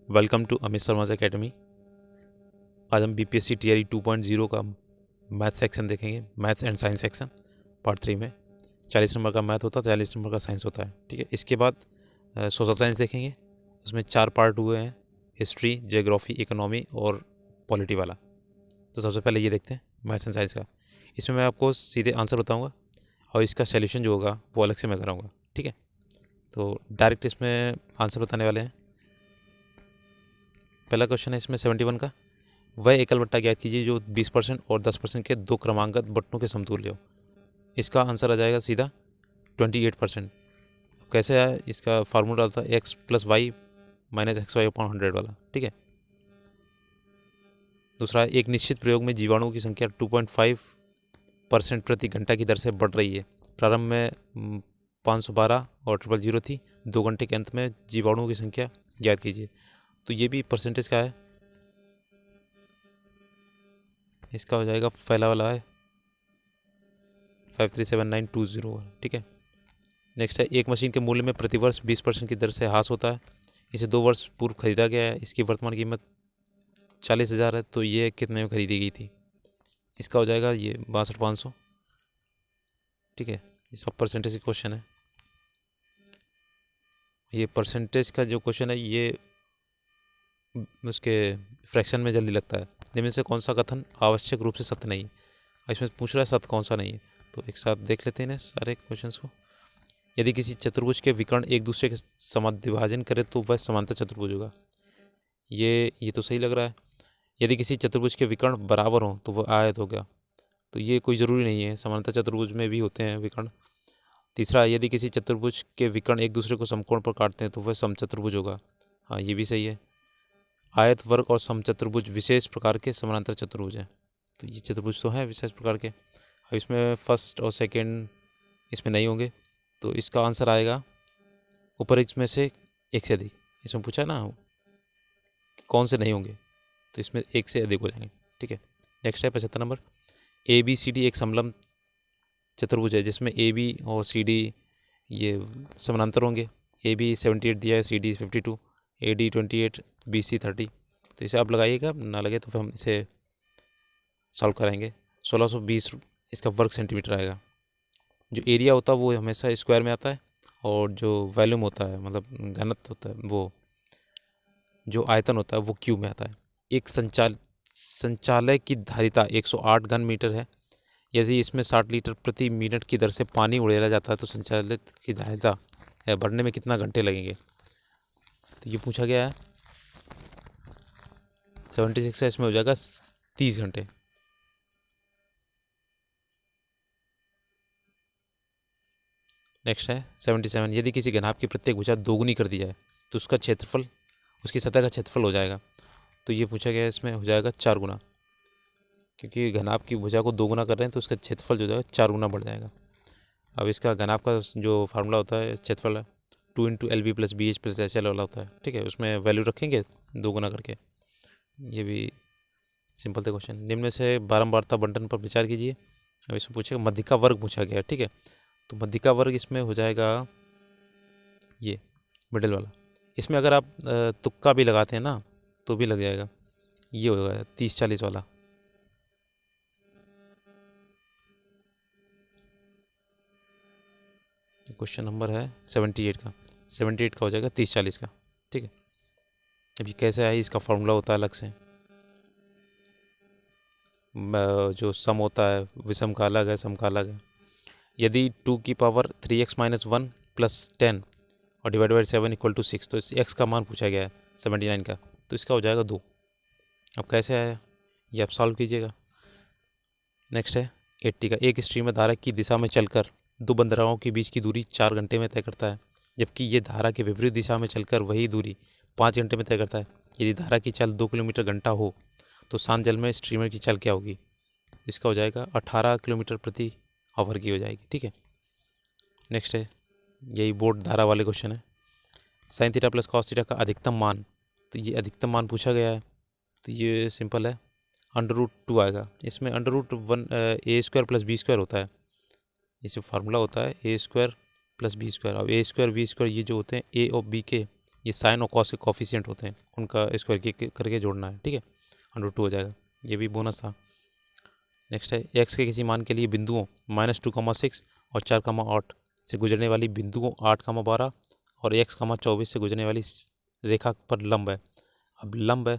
Welcome to Amit Sharma's academy. आज हम BPSC TRE 2.0 का मैथ सेक्शन देखेंगे, maths and science section part 3 में। 40 नंबर का मैथ होता है, 40 नंबर का साइंस होता है, ठीक है। इसके बाद सोशल साइंस देखेंगे, उसमें 4 पार्ट हुए हैं, हिस्ट्री, जियोग्राफी, इकोनॉमी और पॉलिटी वाला। तो सबसे पहले ये देखते हैं मैथ्स एंड साइंस का। इसमें मैं आपको सीधे आंसर बताऊँगा और इसका सोल्यूशन जो होगा वो अलग से मैं कराऊँगा, ठीक है। तो डायरेक्ट इसमें आंसर बताने वाले हैं। पहला क्वेश्चन है इसमें 71 का, वह एकल बट्टा ज्ञात कीजिए जो 20% और 10% के दो क्रमांकत बट्टों के समतुल्य हो। इसका आंसर आ जाएगा सीधा 28%। कैसे आया, इसका फार्मूला होता है x plus y minus x y upon 100 वाला, ठीक है। दूसरा, एक निश्चित प्रयोग में जीवाणुओं की संख्या 2.5% प्रति घंटा की दर से बढ़ रही है। प्रारंभ में 512 और 000 थी, 2 घंटे के अंत में जीवाणुओं की संख्या ज्ञात कीजिए। तो ये भी परसेंटेज का है, इसका हो जाएगा पहला वाला है 537920, ठीक है। नेक्स्ट है, एक मशीन के मूल्य में प्रतिवर्ष 20% की दर से ह्रास होता है। इसे 2 वर्ष पूर्व खरीदा गया है, इसकी वर्तमान कीमत 40,000 है। तो ये कितने में खरीदी गई थी? इसका हो जाएगा ये 62,500, ठीक है। ये सब परसेंटेज की क्वेश्चन है। ये परसेंटेज का जो क्वेश्चन है ये उसके फ्रैक्शन में जल्दी लगता है। निम्न से कौन सा कथन आवश्यक रूप से सत्य नहीं? इसमें पूछ रहा है सत्य कौन सा नहीं है, तो एक साथ देख लेते हैं सारे क्वेश्चंस को। यदि किसी चतुर्भुज के विकर्ण एक दूसरे के समाद्विभाजन करे तो वह समांतर चतुर्भुज होगा। ये तो सही लग रहा है। यदि किसी चतुर्भुज के विकर्ण बराबर हों तो वह आयत हो गया। तो ये कोई ज़रूरी नहीं है, समांतर चतुर्भुज में भी होते हैं विकर्ण। तीसरा, यदि किसी चतुर्भुज के विकर्ण एक दूसरे को समकोण पर काटते हैं तो वह समचतुर्भुज होगा। हाँ, ये भी सही है। आयत, वर्ग और समचतुर्भुज विशेष प्रकार के समानांतर चतुर्भुज हैं। तो ये चतुर्भुज तो हैं विशेष प्रकार के। अब इसमें फर्स्ट और सेकंड इसमें नहीं होंगे, तो इसका आंसर आएगा ऊपर में से एक से अधिक। इसमें पूछा है ना कौन से नहीं होंगे, तो इसमें एक से अधिक हो जाएंगे, ठीक है। नेक्स्ट है 75 number, A B C D एक समलंब चतुर्भुज है जिसमें ए बी और सी डी ये समानांतर होंगे। ए बी 78 दिया है, C D 52, A D 28, B C 30। तो इसे आप लगाइएगा, ना लगे तो फिर हम इसे सॉल्व कराएंगे। 1620 इसका वर्ग सेंटीमीटर आएगा। जो एरिया होता है वो हमेशा स्क्वायर में आता है, और जो वॉल्यूम होता है मतलब घनत्व होता है, वो जो आयतन होता है वो क्यूब में आता है। एक संचालय की धारिता 108 घन मीटर है। यदि इसमें 60 लीटर प्रति मिनट की दर से पानी उड़ेला जाता है तो संचालित की धारिता बढ़ने में कितना घंटे लगेंगे? तो ये पूछा गया है। 76 है, इसमें हो जाएगा 30 घंटे। नेक्स्ट है 77, यदि किसी घनाभ की प्रत्येक भुजा दोगुनी कर दी जाए तो उसका क्षेत्रफल, उसकी सतह का क्षेत्रफल हो जाएगा। तो ये पूछा गया है, इसमें हो जाएगा 4 गुना, क्योंकि घनाभ की भुजा को 2 गुना कर रहे हैं तो उसका क्षेत्रफल जो है 4 गुना बढ़ जाएगा। अब इसका घनाभ का जो फार्मूला होता है क्षेत्रफल है 2 × LB + BH + HL वाला होता है, ठीक है। उसमें वैल्यू रखेंगे 2 गुना करके। ये भी सिंपल थे क्वेश्चन। निम्न में से बारंबारता बंटन पर विचार कीजिए। अब इसमें पूछेगा मध्यिका वर्ग पूछा गया है, ठीक है। तो मध्यिका वर्ग इसमें हो जाएगा ये मिडिल वाला। इसमें अगर आप तुक्का भी लगाते हैं ना तो भी लग जाएगा। ये होगा 30-40 वाला। क्वेश्चन नंबर है 78 का, 78 का हो जाएगा 30-40 का, ठीक है। अब ये कैसे आए, इसका फॉर्मूला होता है अलग से। जो सम होता है विषम का अलग है, सम का अलग है। यदि 2 की पावर 3x - 1 + 10 और डिवाइड बाई 7 = 6, तो इस x का मान पूछा गया है 79 का, तो इसका हो जाएगा 2। अब कैसे आया ये आप सॉल्व कीजिएगा। नेक्स्ट है 80 का, एक स्ट्रीमर धारा की दिशा में चलकर दो बंदरगाहों के बीच की दूरी 4 घंटे में तय करता है, जबकि ये धारा के विपरीत दिशा में चलकर वही दूरी 5 घंटे में तय करता है। यदि धारा की चाल 2 किलोमीटर घंटा हो तो शांत जल में स्ट्रीमर की चाल क्या होगी? इसका हो जाएगा 18 किलोमीटर प्रति आवर की हो जाएगी, ठीक है। नेक्स्ट है यही बोर्ड धारा वाले क्वेश्चन है, sin थीटा + cos थीटा का अधिकतम मान। तो ये अधिकतम मान पूछा गया है, तो ये सिंपल है, √2 आएगा। इसमें √1 a² + b² होता है। ये फार्मूला होता है a² + b²। अब a² b² ये जो होते हैं a और b के ये साइन और कॉस के कॉफिशिएंट होते हैं, उनका स्क्वायर करके जोड़ना है, ठीक है, √2 हो जाएगा। ये भी बोनस था। नेक्स्ट है एक्स के किसी मान के लिए बिंदुओं -2,6 और 4,8 से गुजरने वाली बिंदुओं 8,12 और x,24 से गुजरने वाली रेखा पर लंब है। अब लंब है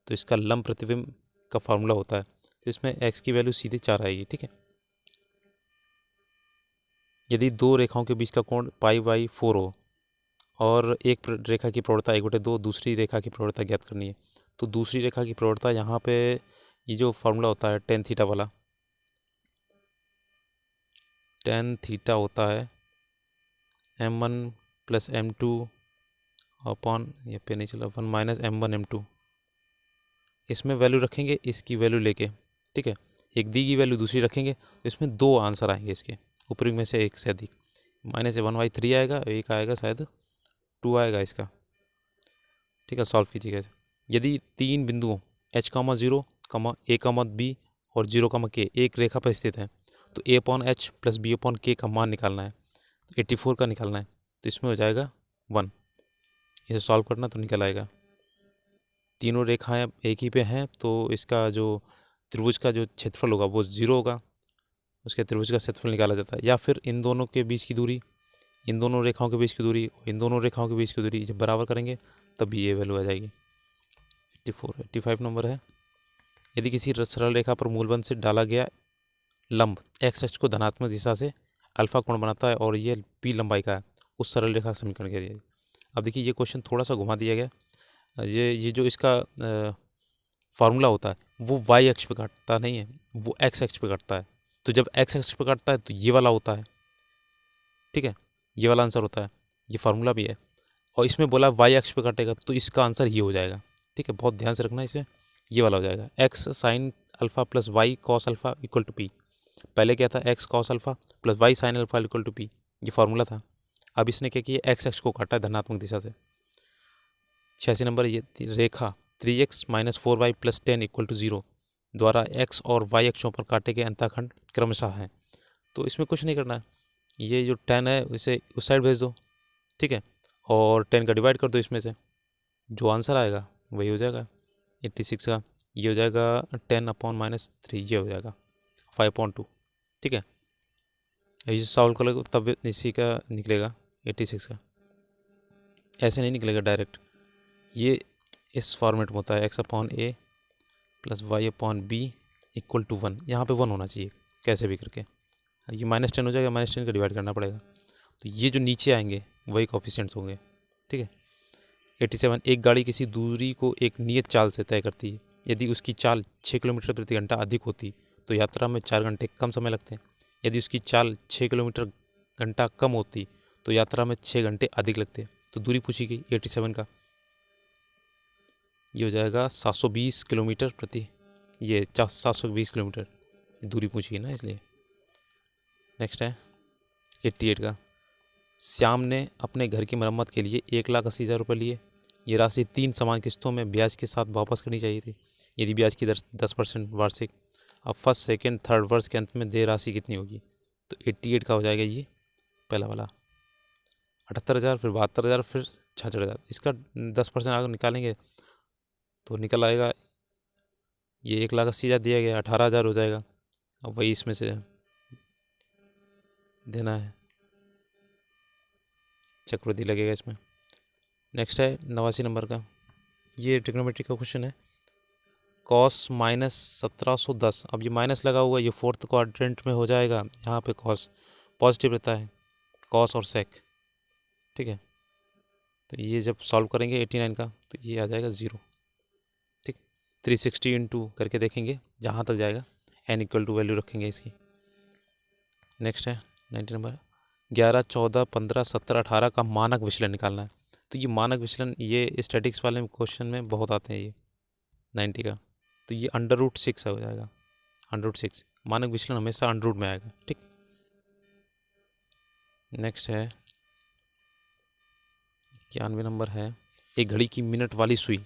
तो इसका लंब प्रतिबिंब का फार्मूला होता है, तो इसमें x की वैल्यू सीधे 4 आएगी, ठीक है। यदि दो रेखाओं के बीच का कोण π/4 हो और एक रेखा की प्रवणता 1/2, दूसरी रेखा की प्रवणता ज्ञात करनी है, तो दूसरी रेखा की प्रवणता यहाँ पे ये जो फार्मूला होता है tan थीटा वाला, tan थीटा होता है m1 + m2 अपॉन, ये पे नहीं चला, 1 - m1 m2। इसमें वैल्यू रखेंगे इसकी वैल्यू लेके, ठीक है, एक दी की वैल्यू दूसरी रखेंगे, तो इसमें दो आंसर आएंगे इसके ऊपरी में से एक से अधिक, -1/3 आएगा, एक आएगा शायद 2 आएगा इसका, ठीक है। सॉल्व कीजिएगा। यदि तीन बिंदुओं h,0, a, b और 0,k एक रेखा पर स्थित हैं, तो a/h + b/k का मान निकालना है, तो 84 का निकालना है, तो इसमें हो जाएगा 1। इसे सॉल्व करना तो निकल आएगा। तीनों रेखाएं एक ही पे हैं, तो इसका जो त्रिभुज का जो क्षेत्रफल होगा वो 0 होगा, उसके त्रिभुज का क्षेत्रफल निकाला जाता है। या फिर इन दोनों के बीच की दूरी, इन दोनों रेखाओं के बीच की दूरी, इन दोनों रेखाओं के बीच की दूरी जब बराबर करेंगे तभी ये वैल्यू आ जाएगी। 85 नंबर है। यदि किसी सरल रेखा पर मूलबंध से डाला गया लंब एक्स अक्ष को धनात्मक दिशा से अल्फा कोण बनाता है और ये p लंबाई का है, उस सरल रेखा का समीकरण क्या दिया। अब देखिए ये क्वेश्चन थोड़ा सा घुमा दिया गया। ये जो इसका फार्मूला होता है वो y अक्ष पे काटता नहीं है, वो x अक्ष पे काटता है। तो जब x अक्ष पे काटता है तो ये वाला होता है, ठीक है, ये वाला आंसर होता है, ये फार्मूला भी है। और इसमें बोला y अक्ष पे काटेगा तो इसका आंसर ये हो जाएगा, ठीक है, बहुत ध्यान से रखना। इसे ये वाला हो जाएगा x sin alpha + y cos alpha = p। पहले क्या था, x cos alpha + y sin alpha = p, ये फार्मूला था। अब इसने क्या किया, x अक्ष को काटा है धनात्मक दिशा से। 86 नंबर, ये रेखा 3x - 4y + 10 = 0 द्वारा x और y अक्षों पर काटे गए अंतःखंड क्रमशः हैं। तो इसमें कुछ नहीं करना है, ये जो 10 है इसे उस साइड भेज दो, ठीक है, और 10 का डिवाइड कर दो इसमें से, जो आंसर आएगा वही हो जाएगा 86 का। ये हो जाएगा 10/-3, ये हो जाएगा 5/2, ठीक है। ये सॉल्व करोगे तब इसी का निकलेगा 86 का, ऐसे नहीं निकलेगा डायरेक्ट, ये इस फॉर्मेट में होता है x/a + y/b = 1। यहाँ पे 1 होना चाहिए कैसे भी करके, ये -10 हो जाएगा, -10 का डिवाइड करना पड़ेगा, तो ये जो नीचे आएंगे वही कोफिशिएंट्स होंगे, ठीक है। 87, एक गाड़ी किसी दूरी को एक नियत चाल से तय करती है। यदि उसकी चाल 6 किलोमीटर प्रति घंटा अधिक होती तो यात्रा में 4 घंटे कम समय लगते हैं। यदि उसकी चाल 6 किलोमीटर घंटा कम होती तो यात्रा में 6 घंटे अधिक लगते। तो दूरी पूछी गई 87 का, ये हो जाएगा 720 किलोमीटर प्रति, ये 720 किलोमीटर दूरी पूछी गई ना, इसलिए। नेक्स्ट है 88 का, श्याम ने अपने घर की मरम्मत के लिए 1,80,000 रुपये लिए। ये राशि 3 समान किस्तों में ब्याज के साथ वापस करनी चाहिए थी। यदि ब्याज की दर 10% वार्षिक, अब फर्स्ट सेकेंड थर्ड वर्ष के अंत में देय राशि कितनी होगी। तो 88 का हो जाएगा ये पहला वाला 78,000, फिर 72,000, फिर 66,000। इसका 10% अगर निकालेंगे तो निकल आएगा ये 1,80,000 दिया गया, 18,000 हो जाएगा। अब वही इसमें से देना है, चक्रवृद्धि लगेगा इसमें। नेक्स्ट है 89 नंबर का, ये ट्रिग्नोमेट्री का क्वेश्चन है। कॉस -1710, अब ये माइनस लगा हुआ है, ये फोर्थ क्वाड्रेंट में हो जाएगा, यहाँ पे कॉस पॉजिटिव रहता है, कॉस और सेक, ठीक है। तो ये जब सॉल्व करेंगे 89 का तो ये आ जाएगा 0, ठीक। 360 × करके देखेंगे जहाँ तक जाएगा, n = वैल्यू रखेंगे इसकी। नेक्स्ट है 90 नंबर, 11, 14, 15, 17, 18 का मानक विचलन निकालना है। तो ये मानक विचलन ये स्टैटिक्स वाले क्वेश्चन में बहुत आते हैं, ये 90 का, तो ये √6 हो जाएगा, √6। मानक विचलन हमेशा अंडर रूट में आएगा, ठीक। नेक्स्ट है 91 नंबर है, एक घड़ी की मिनट वाली सुई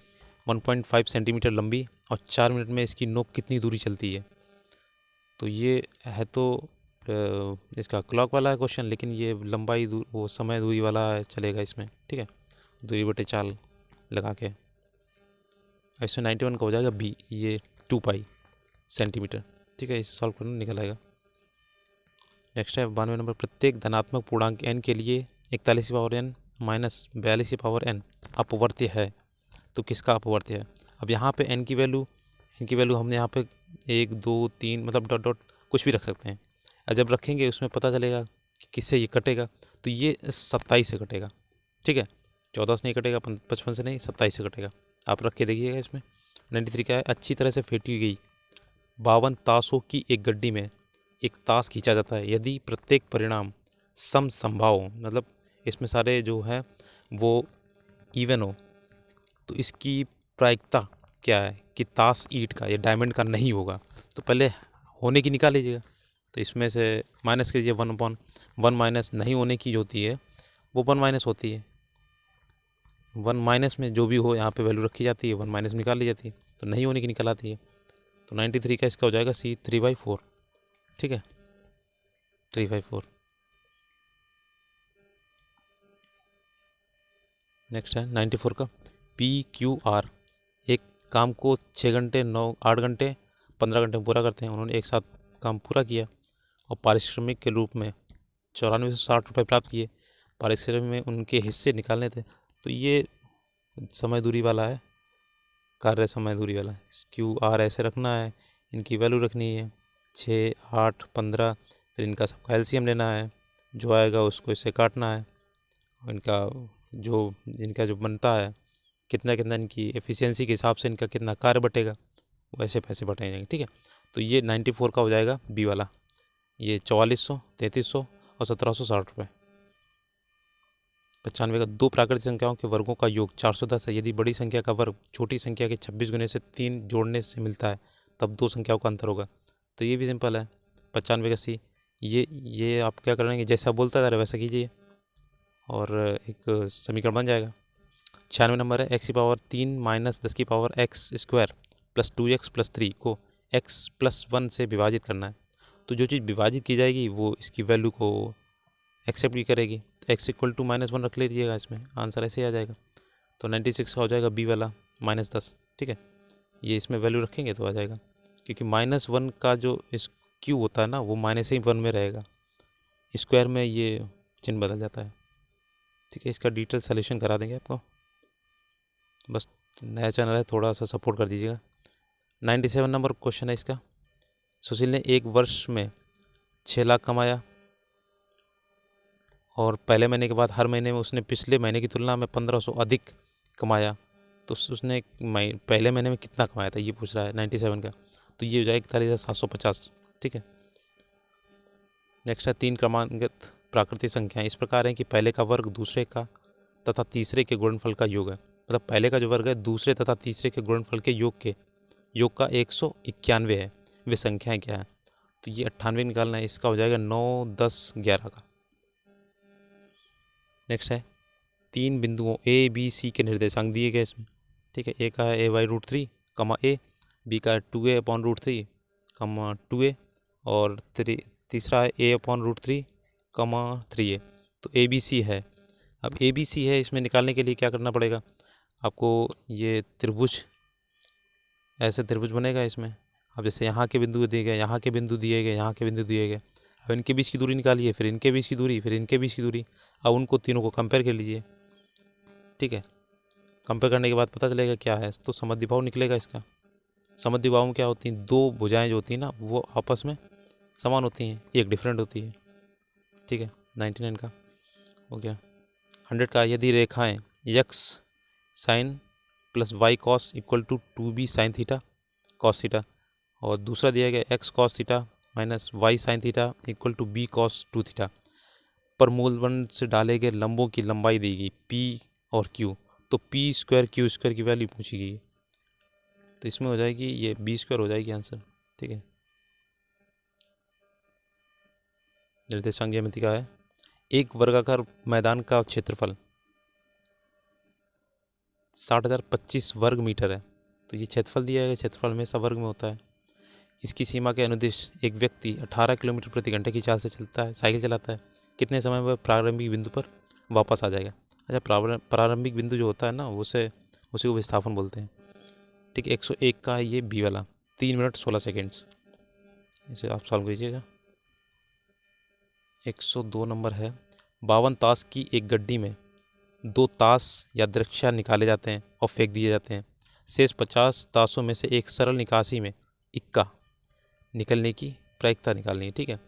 1.5 सेंटीमीटर लंबी और 4 मिनट में इसकी नोक कितनी दूरी चलती है। तो ये है तो इसका क्लॉक वाला है क्वेश्चन, लेकिन ये लंबाई वो समय दूरी वाला चलेगा इसमें, ठीक है। दूरी बटे चाल लगा के। इसमें 91 का हो जाएगा बी, ये 2 पाई सेंटीमीटर। ठीक है, इसे सॉल्व करना निकल आएगा। नेक्स्ट है 92 नंबर, प्रत्येक धनात्मक पूर्णांक n के लिए 41 की पावर n माइनस 42 की पावर n अपवर्त्य है, तो किसका अपवर्त्य है? अब यहाँ पे n की वैल्यू हमने यहाँ पे 1 2 3 मतलब डॉट डॉट कुछ भी रख सकते हैं, और जब रखेंगे उसमें पता चलेगा कि किससे ये कटेगा, तो ये 27 से कटेगा। ठीक है, 14 से नहीं कटेगा, 55 से नहीं, 27 से कटेगा। आप रख के देखिएगा। इसमें 93 क्या है, अच्छी तरह से फेंटी गई 52 ताशों की एक गड्डी में एक ताश खींचा जाता है, यदि प्रत्येक परिणाम समसंभाव हो, मतलब इसमें सारे जो है वो इवन हो, तो इसकी प्रायिकता क्या है कि ताश ईंट का या डायमंड का नहीं होगा। तो पहले होने की निकाल लीजिएगा, तो इसमें से माइनस कीजिए 1/1 माइनस नहीं होने की जो होती है वो 1 माइनस होती है। 1 माइनस में जो भी हो यहाँ पे वैल्यू रखी जाती है, 1 माइनस निकाल ली जाती है, तो नहीं होने की निकल आती है। तो 93 का इसका हो जाएगा C 3/4। ठीक है, 3/4। नेक्स्ट है 94 का, PQR एक काम को 6 घंटे 8 घंटे 15 घंटे में पूरा करते हैं। उन्होंने एक साथ काम पूरा किया और पारिश्रमिक के रूप में 9460 रुपये प्राप्त किए। पारिश्रमिक में उनके हिस्से निकालने थे, तो ये समय दूरी वाला है, कार्य समय दूरी वाला है। QR ऐसे रखना है, इनकी वैल्यू रखनी है 6 8 15, फिर इनका सबका LCM लेना है, जो आएगा उसको इससे काटना है, इनका जो बनता है कितना कितना इनकी एफिशिएंसी के हिसाब से इनका कितना कार्य बटेगा, वैसे पैसे बटाए जाएंगे। ठीक है, तो ये 94 का हो जाएगा बी वाला, ये 4400 3300 और 1760 रुपये। 95 का, दो प्राकृतिक संख्याओं के वर्गों का योग 410 है, यदि बड़ी संख्या का वर्ग छोटी संख्या के 26 गुने से 3 जोड़ने से मिलता है तब दो संख्याओं का अंतर होगा। तो ये भी सिंपल है। 95 का सी, ये आप क्या करेंगे, जैसा बोलता जा रहा है वैसा कीजिए और एक समीकरण बन जाएगा। 96 नंबर है, x की पावर 3 माइनस 10 की power x square plus 2x plus 3 को x प्लस 1 से विभाजित करना है। तो जो चीज़ विभाजित की जाएगी वो इसकी वैल्यू को एक्सेप्ट भी करेगी, तो x इक्वल टू -1 रख लीजिएगा, इसमें आंसर ऐसे ही आ जाएगा। तो 96 का हो जाएगा बी वाला -10। ठीक है, ये इसमें वैल्यू रखेंगे तो आ जाएगा, क्योंकि -1 का जो इस क्यू होता है ना वो -1 में रहेगा, स्क्वायर में ये चिन्ह बदल जाता है। ठीक है, इसका डिटेल सॉल्यूशन करा देंगे आपको, बस नया चैनल है थोड़ा सा सपोर्ट कर दीजिएगा। 97 नंबर क्वेश्चन है इसका, सुशील ने एक वर्ष में 6 लाख कमाया और पहले महीने के बाद हर महीने में उसने पिछले महीने की तुलना में 1500 अधिक कमाया, तो उसने पहले महीने में कितना कमाया था ये पूछ रहा है 97 का, तो ये हो जाएगा 41,750। ठीक है, नेक्स्ट है 3 क्रमांकित प्राकृतिक संख्याएं इस प्रकार हैं कि पहले का वर्ग दूसरे का तथा तीसरे के गुणनफल का योग है, मतलब पहले का जो वर्ग है दूसरे तथा तीसरे के गुणनफल के योग का 191 है। वे संख्याएं क्या है, तो ये 98 निकालना है, इसका हो जाएगा 9 10 11 का। नेक्स्ट है 3 बिंदुओं ABC के निर्देशांक दिए गए इसमें। ठीक है, ए का है a/√3 कमा a, बी का है 2a/√3 कमा 2a और तीसरा है a/√3 कमा 3a। तो ABC है। अब ABC है, इसमें निकालने के लिए क्या करना पड़ेगा आपको, ये त्रिभुज, ऐसे त्रिभुज बनेगा इसमें। अब जैसे यहाँ के बिंदु दिए गए, यहाँ के बिंदु दिए गए, यहाँ के बिंदु दिए गए, अब इनके बीच की दूरी निकालिए, फिर इनके बीच की दूरी, फिर इनके बीच की दूरी, अब उनको तीनों को कंपेयर कर लीजिए। ठीक है, कंपेयर करने के बाद पता चलेगा क्या है, तो समद्विबाहु निकलेगा इसका। समद्विबाहु में क्या होती हैं, दो भुजाएं जो होती हैं ना वो आपस में समान होती हैं, एक डिफरेंट होती है। ठीक है, 99 का हो गया। 100 का, यदि रेखाएं x sine plus y cos equal to 2b sine theta cos theta, और दूसरा दिया गया x cos theta minus y sine theta equal to b cos 2 theta पर मूलबंध से डाले गए लंबों की लंबाई दी गई p और q, तो p स्क्वायर q स्क्वायर की वैल्यू पूछी गई, तो इसमें हो जाएगी ये b स्क्वायर हो जाएगी आंसर। ठीक है, निर्देशांक ज्यामिति का है, एक वर्गाकार मैदान का क्षेत्रफल 60,025 वर्ग मीटर है, तो ये क्षेत्रफल दिया है, क्षेत्रफल हमेशा वर्ग में होता है। इसकी सीमा के अनुदिश एक व्यक्ति 18 किलोमीटर प्रति घंटे की चाल से चलता है, साइकिल चलाता है, कितने समय में प्रारंभिक बिंदु पर वापस आ जाएगा। अच्छा, प्रारंभिक बिंदु जो होता है ना उसी को विस्थापन बोलते हैं। ठीक है, 101 का है ये बी वाला, 3 मिनट 16 सेकेंड्स। इसे आप सॉल्व कीजिएगा। 102 नंबर है, 52 ताश की एक गड्डी में 2 ताश या दृक्षया निकाले जाते हैं और फेंक दिए जाते हैं। शेष 50 ताशों में से एक सरल निकासी में इक्का निकलने की प्रायिकता निकालनी है। ठीक है,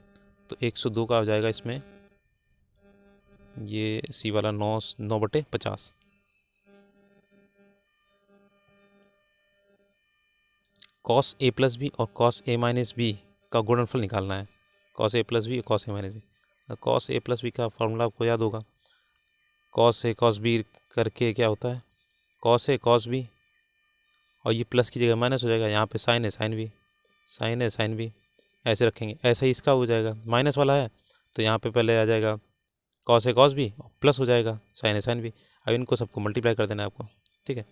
तो 102 का हो जाएगा इसमें ये सी वाला 9/50। कॉस ए प्लस बी और कॉस ए माइनस बी का गुणनफल निकालना है। कॉस ए प्लस बी और cos A minus B. Cos A plus B का फॉर्मूला आपको याद होगा, कॉस ए कॉस बी करके क्या होता है, कॉस ए कॉस बी, और ये प्लस की जगह माइनस हो जाएगा। यहाँ पे साइन है साइन बी, साइन है साइन बी, ऐसे रखेंगे। ऐसे ही इसका हो जाएगा, माइनस वाला है तो यहाँ पे पहले आ जाएगा cos A cos B, plus हो जाएगा साइन ए साइन बी। अब इनको सबको मल्टीप्लाई कर देना है आपको। ठीक है,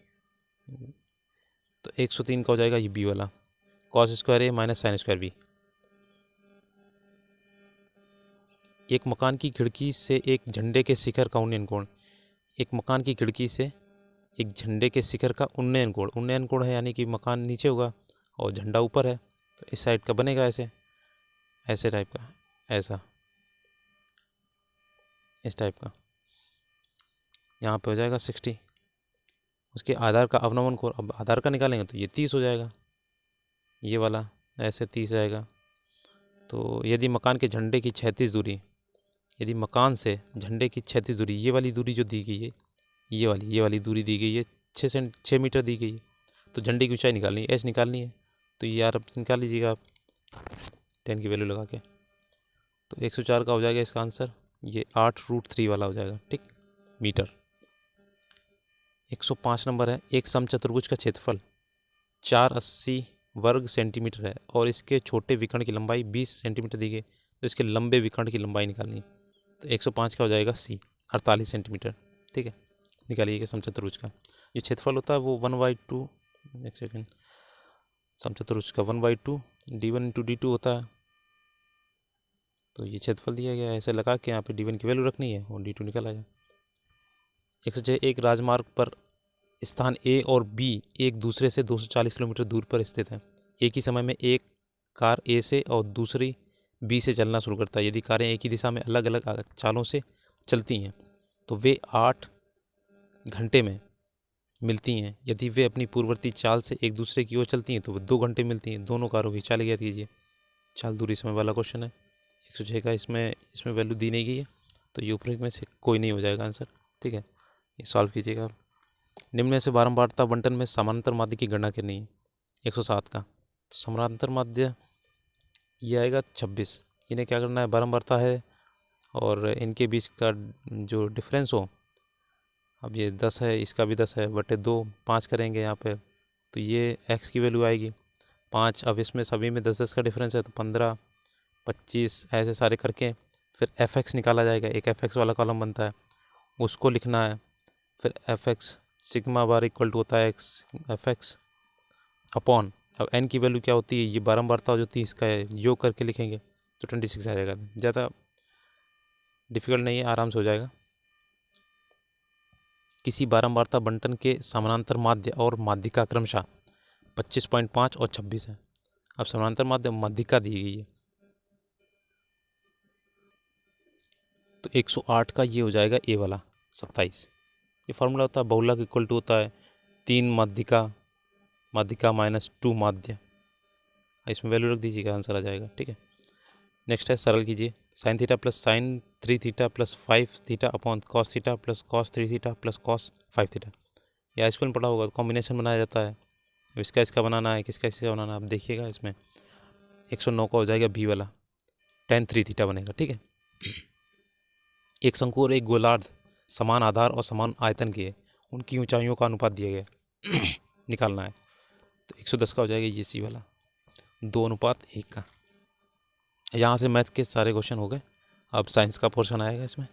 तो 103 का हो जाएगा ये बी वाला, कॉस स्क्वायर ए माइनस साइन स्क्वायर बी। एक मकान की खिड़की से एक झंडे के शिखर का उन्नयन कोण, एक मकान की खिड़की से एक झंडे के शिखर का उन्नयन कोण, उन्नयन कोण है यानी कि मकान नीचे होगा और झंडा ऊपर है, तो इस साइड का बनेगा ऐसे, ऐसे टाइप का, ऐसा इस टाइप का। यहाँ पे हो जाएगा 60। उसके आधार का अवनमन कोण, अब आधार का निकालेंगे तो ये 30 हो जाएगा, ये वाला ऐसे 30 आएगा। तो यदि मकान के झंडे की 36 दूरी, यदि मकान से झंडे की 36 दूरी, ये वाली दूरी जो दी गई है, ये वाली दूरी दी गई है, 6 मीटर दी गई है, तो झंडे की ऊंचाई निकालनी है, एच निकालनी है। तो ये यार अब निकाल लीजिएगा आप 10 की वैल्यू लगा के। तो 104 का हो जाएगा इसका आंसर, ये 8√3 वाला हो जाएगा। ठीक, मीटर। 105 नंबर है, एक समचतुर्भुज का क्षेत्रफल 480 वर्ग सेंटीमीटर है और इसके छोटे विकर्ण की लंबाई 20 सेंटीमीटर दी गई, तो इसके लंबे विकर्ण की लंबाई निकालनी है। तो 105 का हो जाएगा सी, 48 सेंटीमीटर। ठीक है, निकालिएगा समचतुर्भुज का। जो क्षेत्रफल होता है वो 1/2, एक सेकेंड, समचतुर्भुज का 1/2 d1 × d2 होता है। तो ये क्षेत्रफल दिया गया है, ऐसे लगा के यहाँ पे d1 की वैल्यू रखनी है और d2 निकल आएगा। 106, एक राजमार्ग पर स्थान ए और बी एक दूसरे से 240 किलोमीटर दूर पर स्थित है। एक ही समय में एक कार ए से और दूसरी बी से चलना शुरू करता है। यदि कारें एक ही दिशा में अलग अलग चालों से चलती हैं तो वे 8 घंटे में मिलती हैं। यदि वे अपनी पूर्ववर्ती चाल से एक दूसरे की ओर चलती हैं तो वे 2 घंटे मिलती हैं। दोनों कारों की चाल ज्ञात कीजिए। चाल दूरी समय वाला क्वेश्चन है। 106 का इसमें वैल्यू दी नहीं गई है, तो ये ऊपर में से कोई नहीं हो जाएगा आंसर। ठीक है, ये सॉल्व कीजिएगा। निम्न में से बारंबारता बंटन में समानांतर माध्य की गणना करनी है। 107 का, तो समानांतर माध्य ये आएगा 26। इन्हें क्या करना है, बारंबारता है और इनके बीच का जो डिफरेंस हो, अब ये 10 है, इसका भी 10 है, बटे 2, 5 करेंगे यहाँ पे, तो ये x की वैल्यू आएगी 5। अब इसमें सभी में 10-10 का डिफरेंस है, तो 15, 25 ऐसे सारे करके फिर fx निकाला जाएगा। एक fx वाला कॉलम बनता है, उसको लिखना है। फिर fx sigma bar equal to होता है fx अपॉन, अब n की वैल्यू क्या होती है, ये बारंबारता जो थी इसका योग करके लिखेंगे तो 26 आ जाएगा। ज़्यादा डिफिकल्ट नहीं है, आराम से हो जाएगा। किसी बारंबारता बंटन के समानांतर माध्य और माध्यिका क्रमशः 25.5 और 26 है। अब समानांतर माध्य माध्यिका दी गई है, तो 108 का ये हो जाएगा ए वाला 27। ये फार्मूला होता है बहुलक इक्वल टू होता है 3 माध्यिका -2 माध्य। इसमें वैल्यू रख दीजिएगा, आंसर आ जाएगा। ठीक है, नेक्स्ट है सरल कीजिए। sin theta plus sin 3 theta plus 5 theta upon cos theta plus cos 3 theta plus cos 5 theta. यह स्कूल में पढ़ा होगा, कॉम्बिनेशन बनाया जाता है। इसका बनाना है, किसका इसका बनाना है, आप देखिएगा। इसमें 109 का हो जाएगा बी वाला, tan 3 थीटा बनेगा। ठीक है, एक शंकु और एक गोलार्ध समान आधार और समान आयतन के, उनकी ऊंचाइयों का अनुपात दिया गया निकालना है। तो 110 का हो जाएगा ये सी वाला 2:1 का। यहाँ से मैथ के सारे क्वेश्चन हो गए। अब साइंस का पोर्शन आएगा इसमें।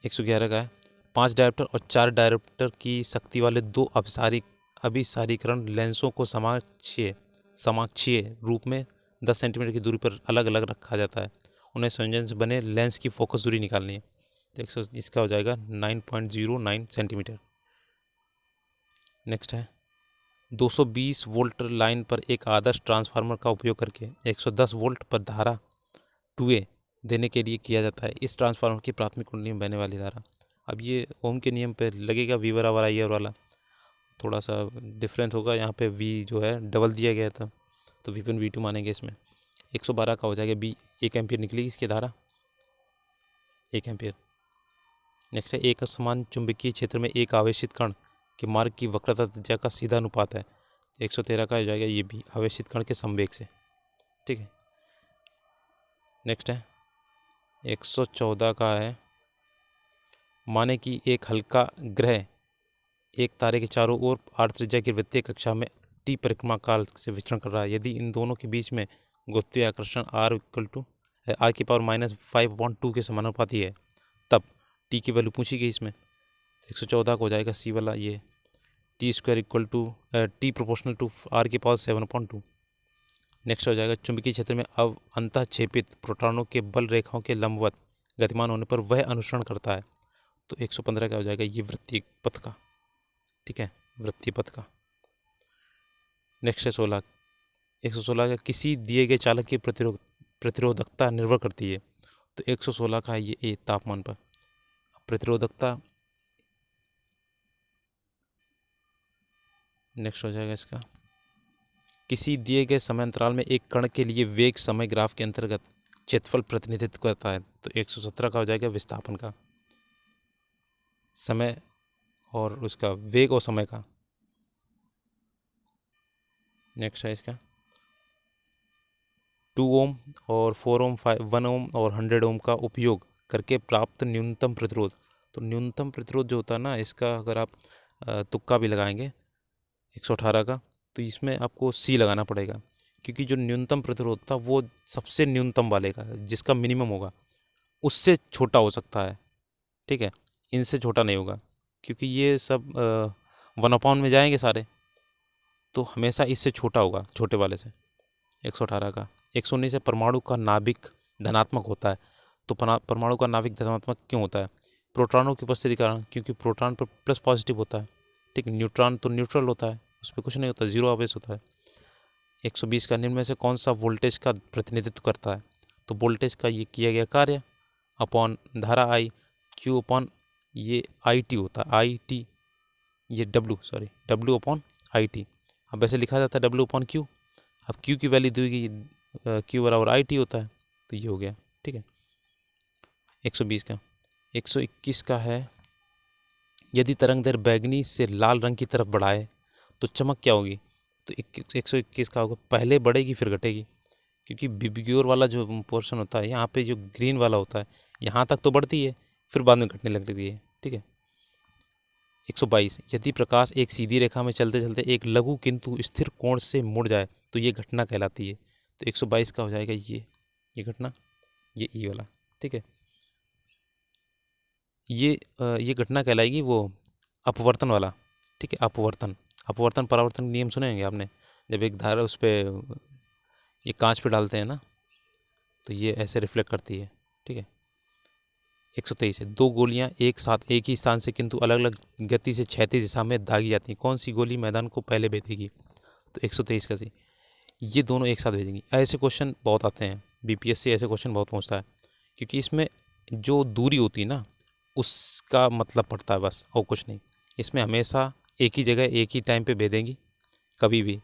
111 का है, 5 डायोप्टर और 4 डायोप्टर की शक्ति वाले 2 अभिसारीकरण लेंसों को समाक्षीय रूप में 10 सेंटीमीटर की दूरी पर अलग अलग रखा जाता है। उन्हें संयोजन से बने लेंस की फोकस दूरी निकालनी है। तो इसका हो जाएगा 9.09 सेंटीमीटर। नेक्स्ट है 220 वोल्ट लाइन पर एक आदर्श ट्रांसफार्मर का उपयोग करके 110 वोल्ट पर धारा 2A देने के लिए किया जाता है। इस ट्रांसफार्मर की प्राथमिक कुंडली में बहने वाली धारा, अब ये ओम के नियम पे लगेगा, V बराबर आई आर वाला, थोड़ा सा डिफरेंस होगा। यहाँ पे V जो है डबल दिया गया था, तो V1 V2 मानेंगे इसमें। 112 का हो जाएगा B, 1 एम्पियर निकलेगी इसकी धारा, 1 एम्पियर। नेक्स्ट है एक समान चुंबकीय क्षेत्र में एक आवेशित कण के मार्ग की वक्रता त्रिज्या का सीधा अनुपात है। 113 का हो जाएगा ये भी, आवेशित कण के संवेग से, ठीक है। नेक्स्ट है 114 का है, माने कि एक हल्का ग्रह एक तारे के चारों ओर r त्रिज्या की वृत्तीय कक्षा में t परिक्रमा काल से विचरण कर रहा है। यदि इन दोनों के बीच में गुरुत्वीय आकर्षण r की पावर -5/2 के समानुपाती है, तब t की वैल्यू पूछी गई इसमें। 114 को हो जाएगा C वाला, ये t प्रोपोर्शनल टू r की पावर 7/2। नेक्स्ट हो जाएगा चुंबकीय क्षेत्र में अब अंतःक्षेपित प्रोटॉनों के बल रेखाओं के लंबवत गतिमान होने पर वह अनुसरण करता है। तो 115 का हो जाएगा ये वृत्तीय पथ का, ठीक है, वृत्तीय पथ का। नेक्स्ट है 116 का किसी दिए गए चालक की प्रतिरोधकता निर्भर करती है। तो 116 का है ये तापमान पर प्रतिरोधकता। नेक्स्ट हो जाएगा इसका किसी दिए गए समय अंतराल में एक कण के लिए वेग समय ग्राफ के अंतर्गत क्षेत्रफल प्रतिनिधित्व करता है। तो 117 का हो जाएगा विस्थापन का, समय और उसका वेग और समय का। नेक्स्ट है इसका 2 ओम और 4 ओम 1 ओम और 100 ओम का उपयोग करके प्राप्त न्यूनतम प्रतिरोध। तो न्यूनतम प्रतिरोध जो होता है ना, इसका अगर आप तुक्का भी लगाएंगे 118 का, तो इसमें आपको C लगाना पड़ेगा, क्योंकि जो न्यूनतम प्रतिरोध था वो सबसे न्यूनतम वाले का, जिसका मिनिमम होगा उससे छोटा हो सकता है, ठीक है, इनसे छोटा नहीं होगा, क्योंकि ये सब 1/में जाएंगे सारे, तो हमेशा इससे छोटा होगा, छोटे वाले से। 118 का 119 से परमाणु का नाभिक धनात्मक होता है। तो परमाणु का नाभिक धनात्मक क्यों होता है? प्रोटॉनों की उपस्थिति के कारण, क्योंकि प्रोटॉन पर प्लस पॉजिटिव होता है, ठीक। न्यूट्रॉन तो न्यूट्रल होता है, उस पर कुछ नहीं होता, जीरो आवेश होता है। 120 का निम्न में से कौन सा वोल्टेज का प्रतिनिधित्व करता है? तो वोल्टेज का ये किया गया कार्य अपॉन धारा आई, क्यू अपॉन ये आई टी होता है, आई टी ये डब्ल्यू अपॉन आई टी। अब वैसे लिखा जाता है डब्ल्यू अपॉन क्यू। अब क्यू की वैल्यू दी गई, क्यू बराबर आई टी होता है, तो ये हो गया, ठीक है। 120 का 121 का है, यदि तरंग दैर्घ्य बैगनी से लाल रंग की तरफ बढ़ाए तो चमक क्या होगी? तो 121 का होगा पहले बढ़ेगी फिर घटेगी, क्योंकि बिब्ग्योर वाला जो पोर्शन होता है, यहाँ पे जो ग्रीन वाला होता है, यहाँ तक तो बढ़ती है फिर बाद में घटने लगती है, ठीक है। 122 यदि प्रकाश एक सीधी रेखा में चलते चलते एक लघु किंतु स्थिर कोण से मुड़ जाए तो ये घटना कहलाती है। तो 122 का हो जाएगा ये घटना, ये ई वाला, ठीक है। ये घटना कहलाएगी वो अपवर्तन वाला, ठीक है। अपवर्तन परावर्तन नियम सुने होंगे आपने, जब एक धारा उस पर ये कांच पे डालते हैं ना, तो ये ऐसे रिफ्लेक्ट करती है, ठीक है। 123 है, दो गोलियां एक साथ एक ही स्थान से किंतु अलग अलग गति से क्षैतिज दिशा में दागी जाती हैं, कौन सी गोली मैदान को पहले भेजेगी? तो 123 का सी, ये दोनों एक साथ भेजेंगी। ऐसे क्वेश्चन बहुत आते हैं, बीपीएससी ऐसे क्वेश्चन बहुत पूछता है, क्योंकि इसमें जो दूरी होती है ना उसका मतलब पड़ता है बस, और कुछ नहीं। इसमें हमेशा एक ही जगह एक ही टाइम पे भेदेंगी, कभी भी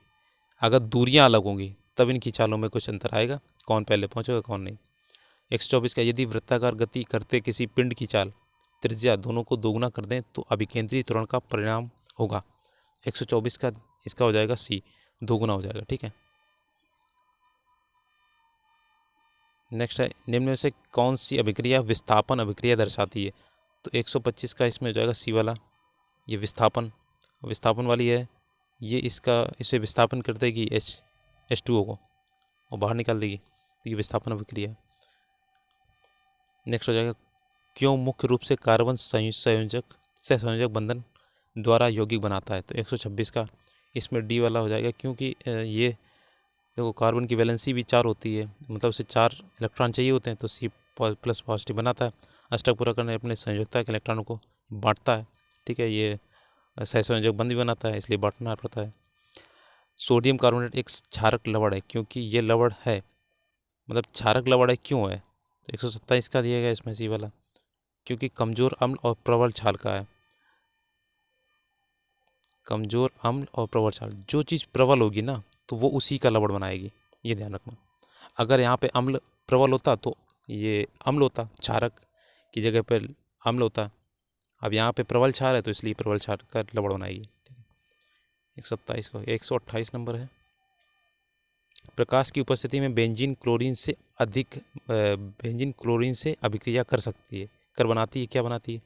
अगर दूरियां अलग होंगी तब इनकी चालों में कुछ अंतर आएगा, कौन पहले पहुंचेगा कौन नहीं। 124 का, यदि वृत्ताकार गति करते किसी पिंड की चाल त्रिज्या दोनों को दोगुना कर दें तो अभिकेंद्री त्वरण का परिणाम होगा। 124 का इसका हो जाएगा सी, दोगुना हो जाएगा, ठीक है। नेक्स्ट है, निम्न में से कौन सी अभिक्रिया विस्थापन अभिक्रिया दर्शाती है? तो 125 का इसमें हो जाएगा सी वाला, ये विस्थापन वाली है, ये इसे विस्थापन कर देगी H2O को और बाहर निकाल देगी, तो ये विस्थापन अभिक्रिया। नेक्स्ट हो जाएगा, क्यों मुख्य रूप से कार्बन संयोजक बंधन द्वारा यौगिक बनाता है? तो 126 का इसमें डी वाला हो जाएगा, क्योंकि ये देखो कार्बन की वैलेंसी भी 4 होती है, मतलब उसे 4 इलेक्ट्रॉन चाहिए होते हैं, तो C+ पॉजिटिव बनाता है, अष्टक पूरा करने अपने संयोजकता के इलेक्ट्रॉनों को बांटता है, ठीक है। ये सहसंयोजक बंद भी बनाता है, इसलिए बांटना पड़ता है। सोडियम कार्बोनेट एक क्षारक लवण है, क्योंकि ये लवण है, मतलब क्षारक लवण है क्यों है, तो 127 का दिया गया इसमें सी वाला, क्योंकि कमजोर अम्ल और प्रबल क्षार का है। कमजोर अम्ल और प्रबल क्षार, जो चीज़ प्रबल होगी ना तो वो उसी का लवण बनाएगी, ये ध्यान रखना। अगर यहाँ पे अम्ल प्रबल होता तो ये अम्ल होता, क्षारक की जगह पे अम्ल होता। अब यहाँ पे प्रबल क्षार है तो इसलिए प्रबल क्षार का लवण बनाएगी। 127 को 128 नंबर है। प्रकाश की उपस्थिति में बेंजीन क्लोरीन से अभिक्रिया कर सकती है, कर बनाती है, क्या बनाती है,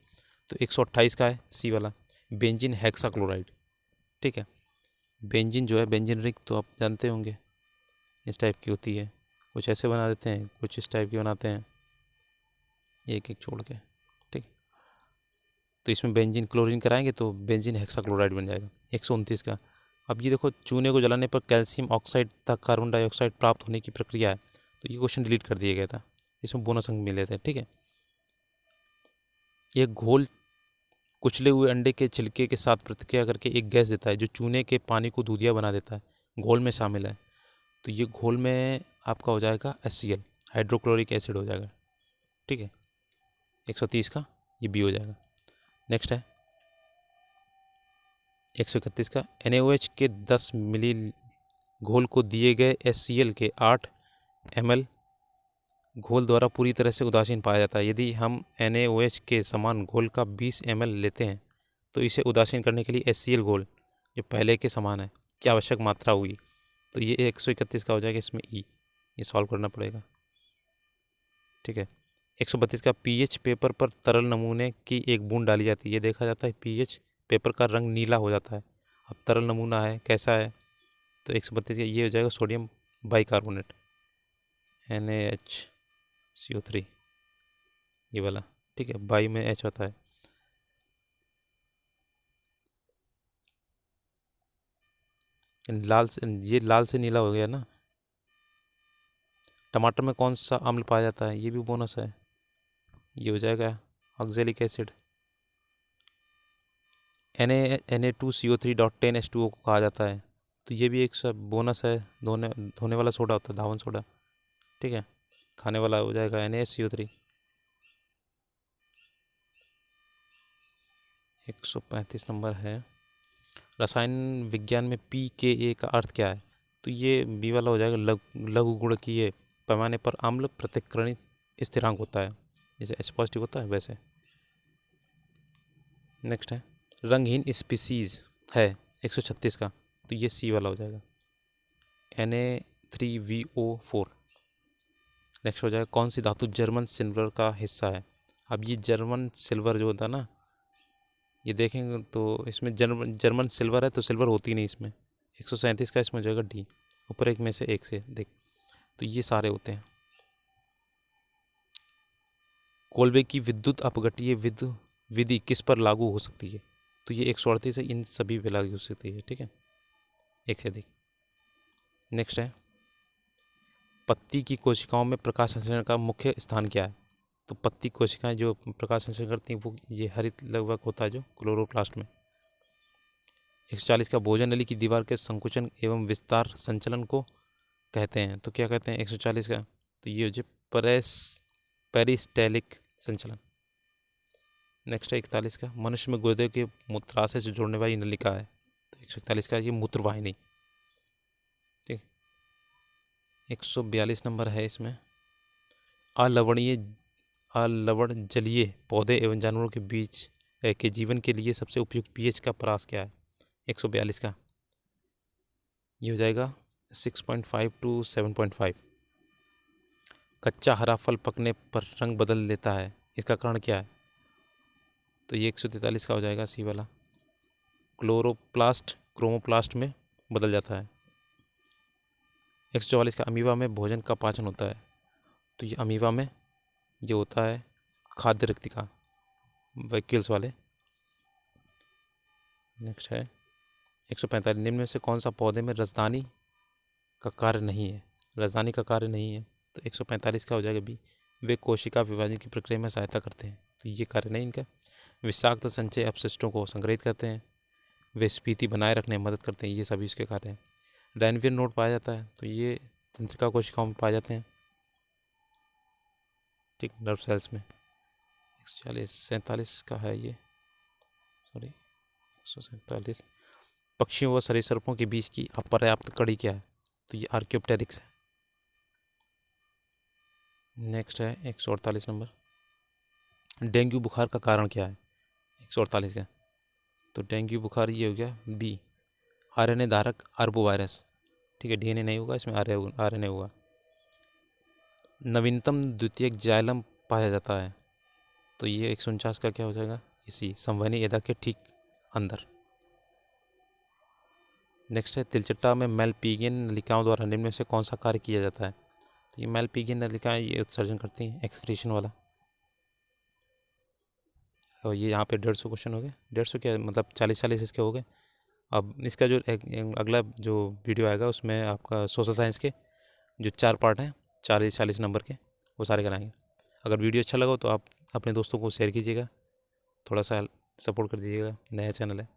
तो 128 का है सी वाला, बेंजीन हेक्साक्लोराइड, ठीक है। बेंजीन जो है, बेंजीन रिंग तो आप जानते होंगे, इस टाइप की होती है, कुछ ऐसे बना देते हैं, कुछ इस टाइप की बनाते हैं, एक एक छोड़ के, ठीक। तो इसमें बेंजीन क्लोरीन कराएंगे तो बेंजीन हेक्साक्लोराइड बन जाएगा। 129 का, अब ये देखो, चूने को जलाने पर कैल्शियम ऑक्साइड तथा कार्बन डाइऑक्साइड प्राप्त होने की प्रक्रिया है, तो ये क्वेश्चन डिलीट कर दिया गया था, इसमें बोनस अंक मिले थे, ठीक है। ये घोल कुचले हुए अंडे के छिलके के साथ प्रतिक्रिया करके एक गैस देता है जो चूने के पानी को दूधिया बना देता है, घोल में शामिल है। तो ये घोल में आपका हो जाएगा HCl, हाइड्रोक्लोरिक एसिड हो जाएगा, ठीक है। 130 का ये बी हो जाएगा। नेक्स्ट है 131 का, NaOH के 10 मिली घोल को दिए गए HCl के 8 ml घोल द्वारा पूरी तरह से उदासीन पाया जाता है। यदि हम NaOH के समान घोल का 20 ml लेते हैं तो इसे उदासीन करने के लिए HCl घोल जो पहले के समान है की आवश्यक मात्रा हुई, तो ये 131 का हो जाएगा, इसमें ई, ये सॉल्व करना पड़ेगा, ठीक है। 132 का, pH पेपर पर तरल नमूने की एक बूंद डाली जाती है, ये देखा जाता है pH पेपर का रंग नीला हो जाता है। अब तरल नमूना है, कैसा है, तो 132 का ये हो जाएगा सोडियम बाइकार्बोनेट, NaHCO3 ये वाला, ठीक है, बाई में H होता है। लाल से, ये लाल से नीला हो गया ना। टमाटर में कौन सा अम्ल पाया जाता है, ये भी बोनस है, ये हो जाएगा ऑक्जेलिक एसिड। Na2CO3.10H2O को कहा जाता है, तो ये भी एक सब बोनस है, धोने वाला सोडा होता है, धावन सोडा, ठीक है, खाने वाला हो जाएगा NaCO3। 135 नंबर है, रसायन विज्ञान में pKa का अर्थ क्या है, तो ये बी वाला हो जाएगा, लघु गुणकीय पैमाने पर अम्ल प्रतिकरणित स्थिरांक होता है, जैसे H पॉजिटिव होता है वैसे। नेक्स्ट है रंगहीन स्पीसीज है 136 का, तो ये सी वाला हो जाएगा, Na3VO4। नेक्स्ट हो जाएगा कौन सी धातु जर्मन सिल्वर का हिस्सा है। अब ये जर्मन सिल्वर जो होता है ना, ये देखेंगे तो इसमें जर्मन सिल्वर है तो सिल्वर होती नहीं इसमें। 137 का इसमें हो जाएगा डी, ऊपर एक में से एक से देख, तो ये सारे होते हैं। कोल्बे की विद्युत अपघटीय विधि किस पर लागू हो सकती है, तो ये 138 है, इन सभी पे लागू हो सकती है, ठीक है, एक से अधिक। नेक्स्ट है पत्ती की कोशिकाओं में प्रकाश संश्लेषण का मुख्य स्थान क्या है, तो पत्ती कोशिकाएं जो प्रकाश संश्लेषण करती हैं वो ये हरित लगभग होता है जो क्लोरोप्लास्ट में। 140 का, भोजन नली की दीवार के संकुचन एवं विस्तार संचलन को कहते हैं, तो क्या कहते हैं 140 का, तो ये हो जाए पेरिस्टेलिक संचलन। नेक्स्ट है 41 का, मनुष्य में गुर्दे के मूत्राशय से जोड़ने वाली नलिका है, तो 141 का ये मूत्रवाहिनी, ठीक। 142 नंबर है इसमें, अलवण जलीय पौधे एवं जानवरों के बीच के जीवन के लिए सबसे उपयुक्त pH का परास क्या है, 142 का ये हो जाएगा 6.5 to 7.5। कच्चा हरा फल पकने पर रंग बदल लेता है, इसका कारण क्या है, तो ये 143 का हो जाएगा सी वाला, क्रोमोप्लास्ट में बदल जाता है। 144 का, अमीबा में भोजन का पाचन होता है, तो ये अमीबा में ये होता है खाद्य रिक्तिका, वैक्यूल्स वाले। नेक्स्ट है 145, निम्न में से कौन सा पौधे में राजधानी का कार्य नहीं है, राजधानी का कार्य नहीं है, तो 145 का हो जाएगा बी, वे कोशिका विभाजन की प्रक्रिया में सहायता करते हैं, तो ये कार्य नहीं इनका। विषाक्त संचय अपशिष्टों को संग्रहित करते हैं, वे स्फीति बनाए रखने में मदद करते हैं, ये सभी इसके कार्य हैं। रैनवीर नोड पाया जाता है, तो ये तंत्रिका कोशिकाओं में पाए जाते हैं, ठीक, नर्व सेल्स में। 147 का है ये, सॉरी 147। पक्षियों व सरीसृपों के बीच की अपर्याप्त कड़ी क्या है, तो ये आर्क्योप्टेरिक्स है। नेक्स्ट है 148 नंबर, डेंगू बुखार का कारण क्या है, 148 का। तो डेंगू बुखार ये हो गया बी, आरएनए धारक आर्बोवायरस, ठीक है, डीएनए नहीं होगा इसमें, आरएनए होगा। नवीनतम द्वितीयक जाइलम पाया जाता है, तो ये 149 का क्या हो जाएगा, इसी संवहनी एदा के ठीक अंदर। नेक्स्ट है तिलचट्टा में मेलपीगियन नलिकाओं द्वारा निम्न में से कौन सा कार्य किया जाता है, तो ये मेलपीगियन नलिकाएं ये उत्सर्जन करती हैं, एक्सक्रीशन वाला। और ये यहाँ पे 150 क्वेश्चन हो गए, 150 क्या मतलब 40 इसके हो गए। अब इसका जो अगला जो वीडियो आएगा उसमें आपका सोशल साइंस के जो 4 पार्ट हैं 40 नंबर के, वो सारे कराएंगे। अगर वीडियो अच्छा लगा तो आप अपने दोस्तों को शेयर कीजिएगा, थोड़ा सा सपोर्ट कर दीजिएगा, नया चैनल है।